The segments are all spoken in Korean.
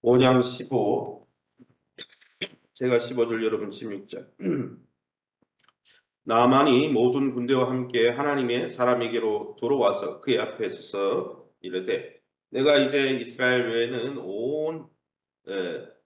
5장 15, 제가 15절 여러분 16절. 나만이 모든 군대와 함께 하나님의 사람에게로 돌아와서 그의 앞에 서서 이르되 내가 이제 이스라엘 외에는 온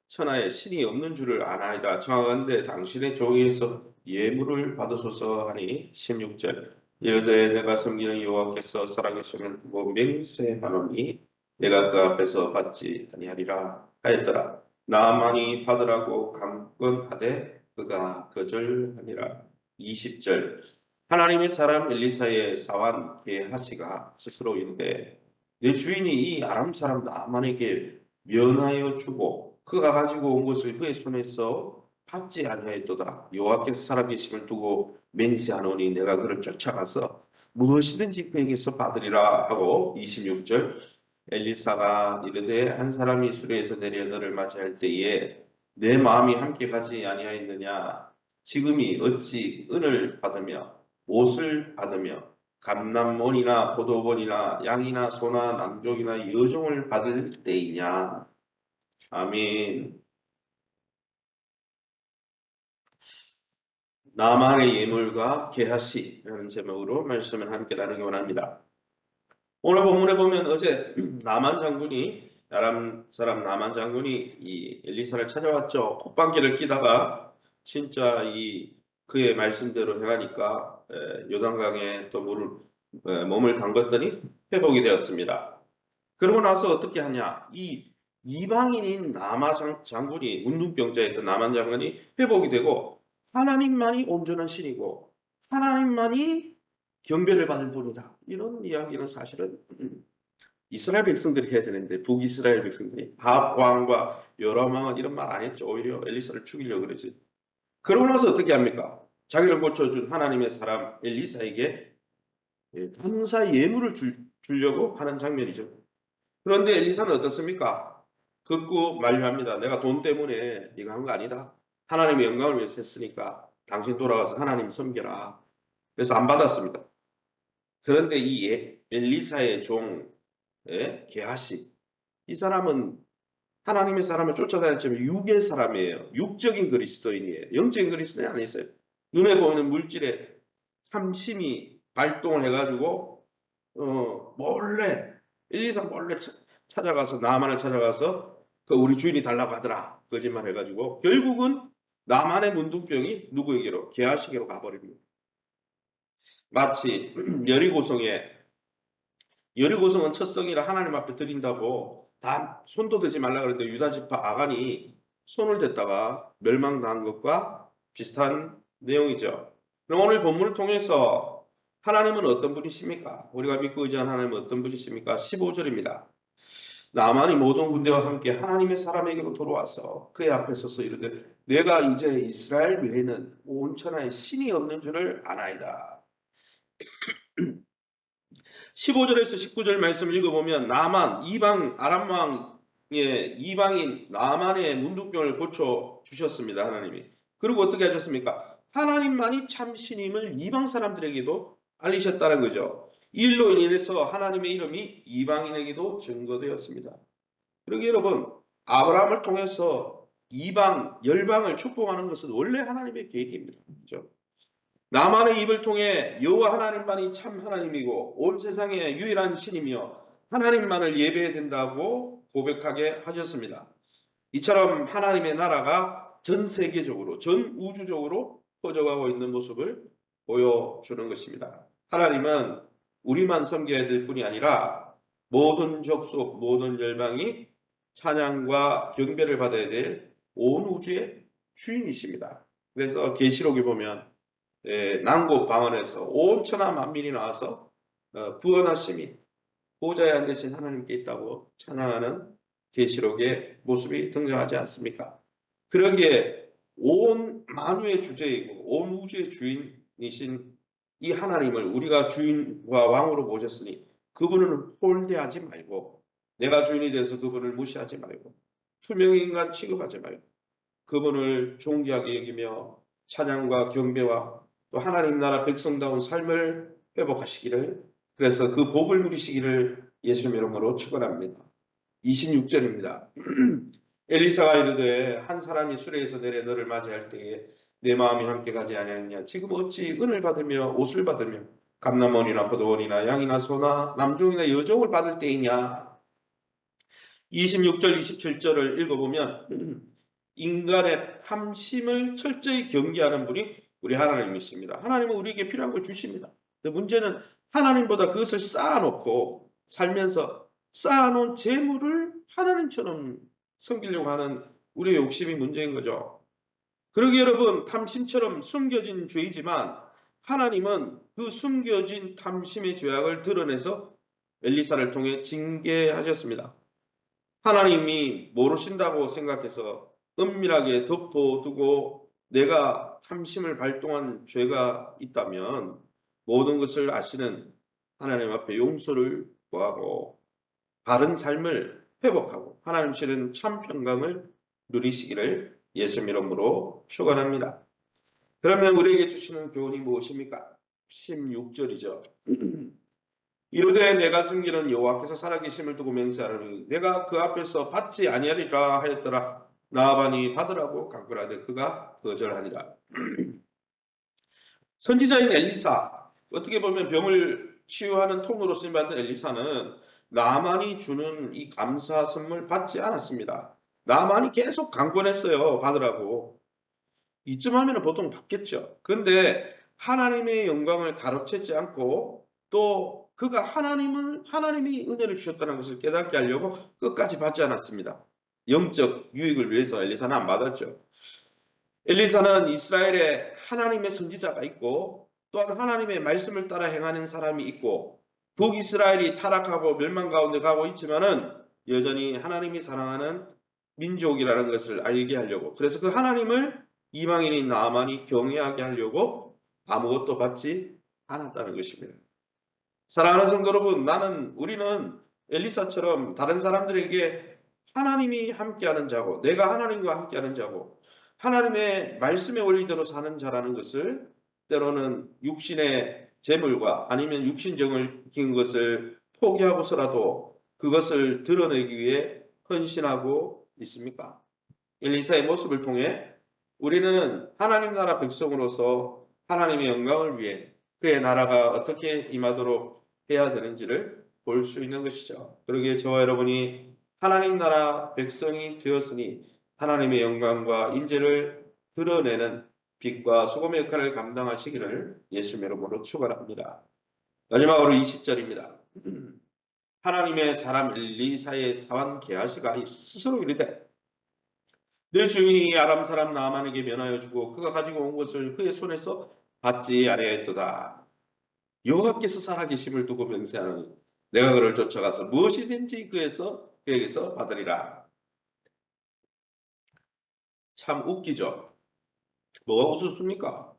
천하에 신이 없는 줄을 아나이다. 청하건대 당신의 종에서 예물을 받으소서 하니 16절. 이르되 내가 섬기는 여호와께서 살아계심을 두고 맹세하노니 내가 그 앞에서 받지 아니하리라 하였더라. 나만이 받으라고 강권하되 그가 거절하니라. 20절. 하나님의 사람 엘리사의 사환 게하시가 스스로 이르되 내 주인이 이 아람 사람 나만에게 면하여 주고 그가 가지고 온 것을 그의 손에서 받지 아니하였도다. 여호와께서 살아계심을 두고 맹세하노니 내가 그를 쫓아가서 무엇이든지 그에게서 받으리라 하고 26절. 엘리사가 이르되 한 사람이 수레에서 내려 너를 맞이할 때에 내 마음이 함께 가지 아니하였느냐. 지금이 어찌 은을 받으며 옷을 받으며 감남원이나 포도원이나 양이나 소나 남종이나 여종을 받을 때이냐. 아멘. 나만의 예물과 게하시라는 제목으로 말씀을 함께 나누기 원합니다. 오늘 본문에 보면 어제 나만 장군이 아람 사람 나만 장군이 이 엘리사를 찾아왔죠. 콧방귀를 끼다가 진짜 이 그의 말씀대로 행하니까 요단강에 또 몸을 담갔더니 회복이 되었습니다. 그러고 나서 어떻게 하냐? 이 이방인인 나만 장군이 문둥병자였던 나만 장군이 회복이 되고 하나님만이 온전한 신이고 하나님만이 경배를 받을 분이다. 이런 이야기는 사실은 이스라엘 백성들이 해야 되는데 북이스라엘 백성들이 아합 왕과 요람 왕은 이런 말 안 했죠. 오히려 엘리사를 죽이려고 그러지. 그러고 나서 어떻게 합니까? 자기를 고쳐준 하나님의 사람 엘리사에게 반사 예물을 주려고 하는 장면이죠. 그런데 엘리사는 어떻습니까? 극구 만류합니다. 내가 돈 때문에 네가 한 거 아니다. 하나님의 영광을 위해서 했으니까 당신 돌아가서 하나님 섬겨라. 그래서 안 받았습니다. 그런데 이 엘리사의 종 게하시, 이 사람은 하나님의 사람을 쫓아다녔지만 육의 사람이에요. 육적인 그리스도인이에요. 영적인 그리스도인이 아니었어요. 눈에 보이는 물질에 참심이 발동을 해가지고 몰래 엘리사 몰래 찾아가서 나만을 찾아가서 그 우리 주인이 달라고 하더라 거짓말 해가지고 결국은 나만의 문둥병이 누구에게로 게하시게로 가버립니다. 마치 여리고성은 첫성이라 하나님 앞에 드린다고 다 손도 대지 말라 그랬는데 유다 지파 아간이 손을 댔다가 멸망당한 것과 비슷한 내용이죠. 그럼 오늘 본문을 통해서 하나님은 어떤 분이십니까? 우리가 믿고 의지하는 하나님은 어떤 분이십니까? 15절입니다. 나만이 모든 군대와 함께 하나님의 사람에게로 돌아와서 그의 앞에 서서 이르되 내가 이제 이스라엘 외에는 온 천하에 신이 없는 줄을 아나이다. 15절에서 19절 말씀 읽어보면 나만 이방 아람 왕의 이방인 나만의 문둥병을 고쳐 주셨습니다. 하나님이. 그리고 어떻게 하셨습니까? 하나님만이 참 신임을 이방 사람들에게도 알리셨다는 거죠. 이 일로 인해서 하나님의 이름이 이방인에게도 증거되었습니다. 그러기 여러분 아브라함을 통해서 이방 열방을 축복하는 것은 원래 하나님의 계획입니다. 그렇죠? 나만의 입을 통해 여호와 하나님만이 참 하나님이고 온 세상의 유일한 신이며 하나님만을 예배해야 된다고 고백하게 하셨습니다. 이처럼 하나님의 나라가 전 세계적으로 전 우주적으로 퍼져가고 있는 모습을 보여주는 것입니다. 하나님은 우리만 섬겨야 될 뿐이 아니라 모든 족속 모든 열방이 찬양과 경배를 받아야 될 온 우주의 주인이십니다. 그래서 계시록에 보면 난곡 방언에서 온 천하 만민이 나와서 구원하심이 보좌에 앉으신 하나님께 있다고 찬양하는 계시록의 모습이 등장하지 않습니까? 그러기에 온 만유의 주제이고 온 우주의 주인이신 이 하나님을 우리가 주인과 왕으로 모셨으니 그분을 홀대하지 말고 내가 주인이 돼서 그분을 무시하지 말고 투명인간 취급하지 말고 그분을 존귀하게 여기며 찬양과 경배와 또 하나님 나라 백성다운 삶을 회복하시기를 그래서 그 복을 누리시기를 예수님 이름으로 축원합니다. 26절입니다. 엘리사가 이르되 한 사람이 수레에서 내려 너를 맞이할 때에 내 마음이 함께 가지 아니하느냐. 지금 어찌 은을 받으며 옷을 받으며 감남원이나 포도원이나 양이나 소나 남종이나 여종을 받을 때이냐. 26절 27절을 읽어보면 인간의 탐심을 철저히 경계하는 분이 우리 하나님이십니다. 하나님은 우리에게 필요한 걸 주십니다. 근데 문제는 하나님보다 그것을 쌓아놓고 살면서 쌓아놓은 재물을 하나님처럼 섬기려고 하는 우리의 욕심이 문제인 거죠. 그러기 여러분, 탐심처럼 숨겨진 죄이지만 하나님은 그 숨겨진 탐심의 죄악을 드러내서 엘리사를 통해 징계하셨습니다. 하나님이 모르신다고 생각해서 은밀하게 덮어두고 내가 탐심을 발동한 죄가 있다면 모든 것을 아시는 하나님 앞에 용서를 구하고 바른 삶을 회복하고 하나님 실은 참 평강을 누리시기를 예수님 이름으로 축원합니다. 그러면 우리에게 주시는 교훈이 무엇입니까? 16절이죠. 이르되 내가 섬기는 여호와께서 살아계심을 두고 맹세하노니 내가 그 앞에서 받지 아니하리라 하였더라. 나아반이 받으라고 강구하되 그가 거절하니라. 선지자인 엘리사, 어떻게 보면 병을 치유하는 통로로 쓰임받은 엘리사는 나만이 주는 이 감사 선물 받지 않았습니다. 나만이 계속 강권했어요. 받으라고. 이쯤 하면 보통 받겠죠. 그런데 하나님의 영광을 가로채지 않고 또 그가 하나님이 은혜를 주셨다는 것을 깨닫게 하려고 끝까지 받지 않았습니다. 영적 유익을 위해서 엘리사는 안 받았죠. 엘리사는 이스라엘에 하나님의 선지자가 있고 또한 하나님의 말씀을 따라 행하는 사람이 있고 북이스라엘이 타락하고 멸망 가운데 가고 있지만은 여전히 하나님이 사랑하는 민족이라는 것을 알게 하려고 그래서 그 하나님을 이방인인 나아만이 경외하게 하려고 아무것도 받지 않았다는 것입니다. 사랑하는 성도 여러분, 우리는 엘리사처럼 다른 사람들에게 하나님이 함께하는 자고 내가 하나님과 함께하는 자고 하나님의 말씀의 원리대로 사는 자라는 것을 때로는 육신의 재물과 아니면 육신적인 것을 포기하고서라도 그것을 드러내기 위해 헌신하고 있습니까? 엘리사의 모습을 통해 우리는 하나님 나라 백성으로서 하나님의 영광을 위해 그의 나라가 어떻게 임하도록 해야 되는지를 볼 수 있는 것이죠. 그러기에 저와 여러분이 하나님 나라 백성이 되었으니 하나님의 영광과 임재를 드러내는 빛과 소금의 역할을 감당하시기를 예수님의 이름으로 축원합니다. 마지막으로 20절입니다. 하나님의 사람 엘리사의 사환 게하시가 스스로 이르되 내 주인이 아람 사람 나아만에게 면하여 주고 그가 가지고 온 것을 그의 손에서 받지 아니하였도다. 여호와께서 살아계심을 두고 맹세하노니 내가 그를 쫓아가서 무엇이든지 그에게서 받으리라. 참 웃기죠. 뭐가 웃었습니까?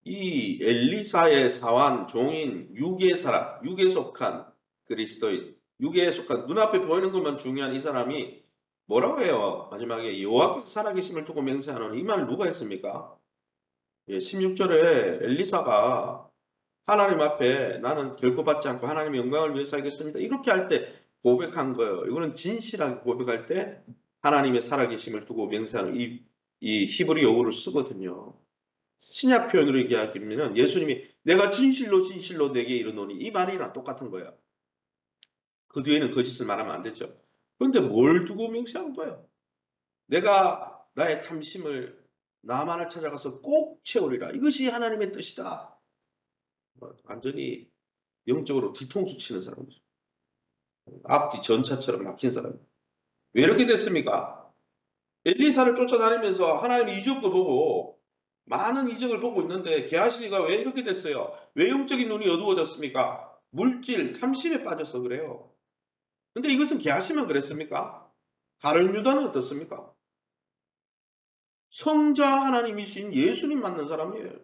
이 엘리사의 사환 종인 육의 사람, 육에 속한 그리스도인, 육에 속한 눈앞에 보이는 것만 중요한 이 사람이 뭐라고 해요? 마지막에 여호와께서 살아계심을 두고 맹세하노니 이 말을 누가 했습니까? 16절에 엘리사가 하나님 앞에 나는 결코 받지 않고 하나님의 영광을 위해 살겠습니다. 이렇게 할 때 고백한 거예요. 이거는 진실하게 고백할 때 하나님의 살아계심을 두고 맹세하는 이 히브리 어구를 쓰거든요. 신약 표현으로 얘기하면 예수님이 내가 진실로 진실로 내게 이르노니 이 말이랑 똑같은 거예요. 그 뒤에는 거짓을 말하면 안 되죠. 그런데 뭘 두고 맹세한 거예요? 내가 나의 탐심을 나만을 찾아가서 꼭 채우리라. 이것이 하나님의 뜻이다. 완전히 영적으로 뒤통수 치는 사람이죠. 앞뒤 전차처럼 막힌 사람. 왜 이렇게 됐습니까? 엘리사를 쫓아다니면서 하나님의 이적도 보고 많은 이적을 보고 있는데 게하시가 왜 이렇게 됐어요? 왜 영적인 눈이 어두워졌습니까? 물질, 탐심에 빠져서 그래요. 근데 이것은 게하시만 그랬습니까? 다른 유다는 어떻습니까? 성자 하나님이신 예수님 만난 사람이에요.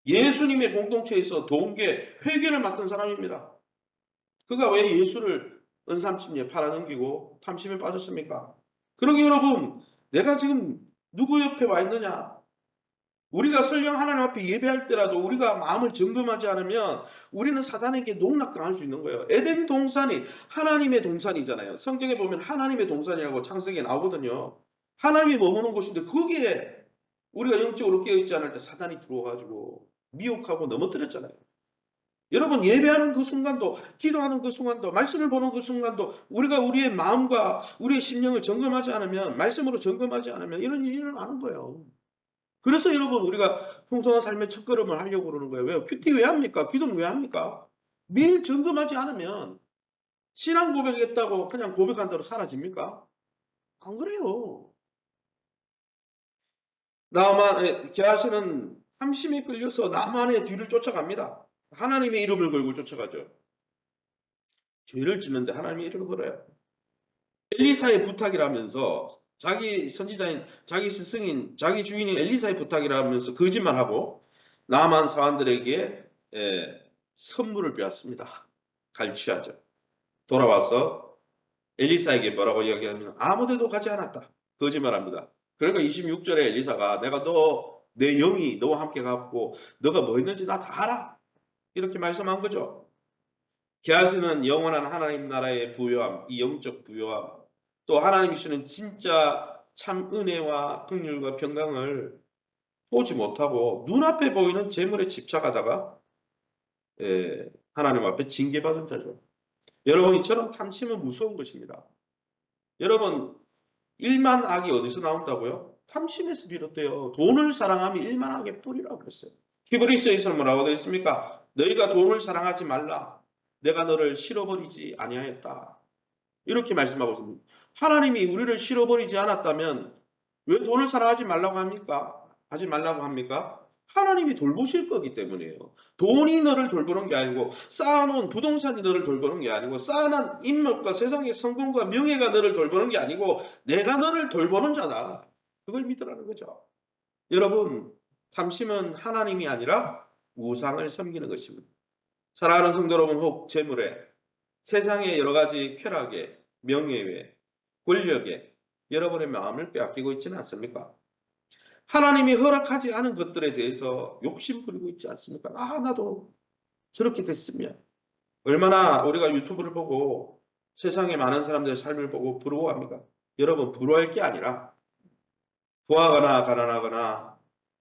예수님의 공동체에서 동계, 회개를 맡은 사람입니다. 그가 왜 예수를 은삼십리에 팔아넘기고 탐심에 빠졌습니까? 그러기 여러분, 내가 지금 누구 옆에 와 있느냐? 우리가 설령 하나님 앞에 예배할 때라도 우리가 마음을 점검하지 않으면 우리는 사단에게 농락당할 수 있는 거예요. 에덴 동산이 하나님의 동산이잖아요. 성경에 보면 하나님의 동산이라고 창세기에 나오거든요. 하나님이 머무는 곳인데 거기에 우리가 영적으로 깨어있지 않을 때 사단이 들어와가지고 미혹하고 넘어뜨렸잖아요. 여러분 예배하는 그 순간도 기도하는 그 순간도 말씀을 보는 그 순간도 우리가 우리의 마음과 우리의 심령을 점검하지 않으면 말씀으로 점검하지 않으면 이런 일이 일어나는 거예요. 그래서 여러분 우리가 풍성한 삶의 첫걸음을 하려고 그러는 거예요. 왜요? 큐티 왜 합니까? 기도는 왜 합니까? 매일 점검하지 않으면 신앙 고백했다고 그냥 고백한 대로 사라집니까? 안 그래요. 게하시는 탐심에 끌려서 나만의 뒤를 쫓아갑니다. 하나님의 이름을 걸고 쫓아가죠. 죄를 짓는데 하나님의 이름을 걸어요. 엘리사의 부탁이라면서 자기 선지자인 자기 스승인 자기 주인인 엘리사의 부탁이라면서 거짓말하고 나만 사람들에게 선물을 빼앗습니다. 갈취하죠. 돌아와서 엘리사에게 뭐라고 이야기하면 아무데도 가지 않았다. 거짓말합니다. 그러니까 26절에 엘리사가 내가 내 영이 너와 함께 갔고 너가 뭐 했는지 나 다 알아. 이렇게 말씀한 거죠. 게하시는 영원한 하나님 나라의 부요함, 이 영적 부요함, 또 하나님이 주시는 진짜 참 은혜와 긍휼과 평강을 보지 못하고 눈앞에 보이는 재물에 집착하다가 하나님 앞에 징계받은 자죠. 여러분 이처럼 탐심은 무서운 것입니다. 여러분 일만 악이 어디서 나온다고요? 탐심에서 비롯돼요. 돈을 사랑하면 일만 악의 뿌리라고 그랬어요. 히브리서에서 뭐라고 되어 있습니까? 너희가 돈을 사랑하지 말라. 내가 너를 실어버리지 아니하였다. 이렇게 말씀하고 있습니다. 하나님이 우리를 실어버리지 않았다면 왜 돈을 사랑하지 말라고 합니까? 하지 말라고 합니까? 하나님이 돌보실 거기 때문이에요. 돈이 너를 돌보는 게 아니고 쌓아놓은 부동산이 너를 돌보는 게 아니고 쌓아놓은 인맥과 세상의 성공과 명예가 너를 돌보는 게 아니고 내가 너를 돌보는 자다. 그걸 믿으라는 거죠. 여러분 탐심은 하나님이 아니라 우상을 섬기는 것입니다. 사랑하는 성도 여러분, 혹 재물에 세상의 여러 가지 쾌락에 명예에 권력에 여러분의 마음을 빼앗기고 있지는 않습니까? 하나님이 허락하지 않은 것들에 대해서 욕심 부리고 있지 않습니까? 나도 저렇게 됐으면 얼마나 우리가 유튜브를 보고 세상에 많은 사람들의 삶을 보고 부러워합니까? 여러분 부러워할 게 아니라 부하거나 가난하거나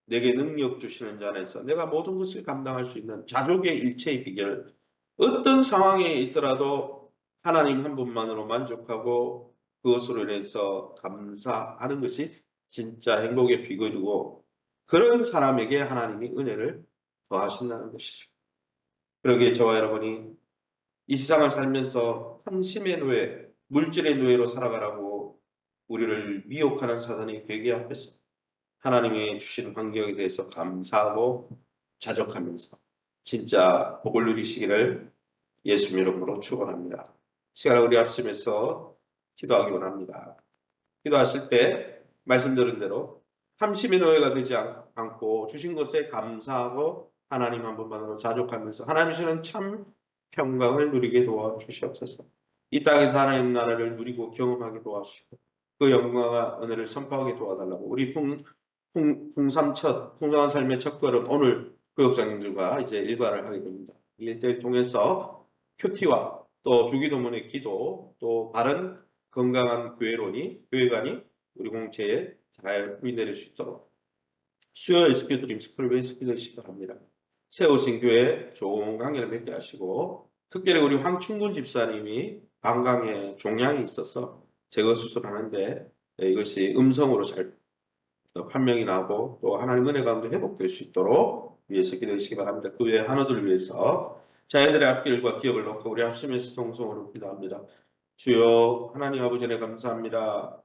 내게 능력 주시는 자 안에서 내가 모든 것을 감당할 수 있는 자족의 일체의 비결 어떤 상황에 있더라도 하나님 한 분만으로 만족하고 그것으로 인해서 감사하는 것이 진짜 행복의 비결이고 그런 사람에게 하나님이 은혜를 더하신다는 것이죠. 그러기에 저와 여러분이 이 세상을 살면서 탐심의 노예, 물질의 노예로 살아가라고 우리를 미혹하는 사단의 괴계 앞에서 하나님이 주신 환경에 대해서 감사하고 자족하면서 진짜 복을 누리시기를 예수 이름으로 축원합니다. 시간을 우리 합심해서 기도하기 원합니다. 기도하실 때 말씀드린 대로 탐심의 노예가 되지 않고 주신 것에 감사하고 하나님 한 분만으로 자족하면서 하나님 주시는 참 평강을 누리게 도와주시옵소서. 이 땅에서 하나님 나라를 누리고 경험하게 도와주시고 그 영광과 은혜를 선포하게 도와달라고 우리 풍성한 삶의 첫걸음 오늘 교역장님들과 이제 일과를 하게 됩니다. 이 일대를 통해서 큐티와 또 주기도문의 기도 또 바른 건강한 교회관이 우리 공체에 잘 뿌리내릴 수 있도록 수요 SQ 드림 스쿨 웨스피 되시기 바랍니다. 세우신 교회 좋은 관계를 맺게 하시고 특별히 우리 황충군 집사님이 방광에 종양이 있어서 제거 수술하는데 이것이 음성으로 잘 판명이 나고 또 하나님 은혜 가운데 회복될 수 있도록 위해서 기도하시기 바랍니다. 그 외에 하나들을 위해서 자녀들의 앞길과 기업을 놓고 우리 합심해서 동성으로 기도합니다. 주여 하나님 아버지 네 감사합니다.